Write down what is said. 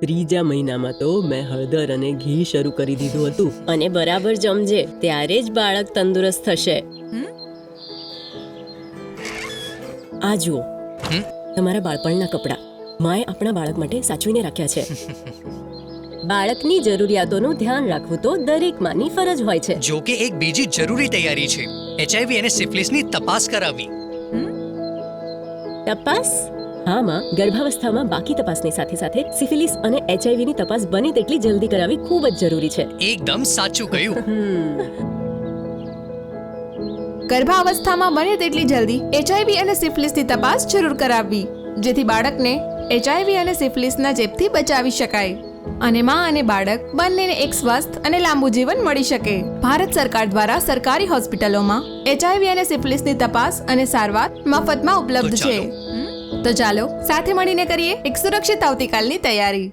ત્રીજા મહિનામાં તો મેં હળદર અને ઘી શરૂ કરી દીધું હતું. અને બરાબર જમજે, ત્યારે જ બાળક તંદુરસ્ત થશે. આ જુઓ, તમારા બાળપણના કપડાં માએ આપણા બાળક માટે સાચવીને રાખ્યા છે. બાળકની જરૂરિયાતોનું ધ્યાન રાખવું તો દરેક માની ફરજ હોય છે. જો કે એક બીજી જરૂરી તૈયારી છે, HIV અને સિફિલિસની તપાસ કરાવવી. તપાસ? હા માં, ગર્ભાવસ્થામાં બાકી તપાસની સાથે સાથે સિફિલિસ અને HIV ની તપાસ બને તેટલી જલ્દી કરાવવી ખૂબ જ જરૂરી છે. એકદમ સાચું કહ્યું. ગર્ભાવસ્થામાં બને તેટલી જલ્દી HIV અને સિફિલિસની તપાસ જરૂર કરાવવી, જેથી બાળકને HIV અને સિફિલિસના ચેપથી બચાવી શકાય અને માં અને બાળક બંનેને એક સ્વસ્થ અને લાંબુ જીવન મળી શકે. ભારત સરકાર દ્વારા સરકારી હોસ્પિટલોમાં HIV અને સિફિલિસની તપાસ અને સારવાર મફતમાં ઉપલબ્ધ છે. તો ચાલો સાથે મળીને કરીએ એક સુરક્ષિત આવતીકાલની તૈયારી.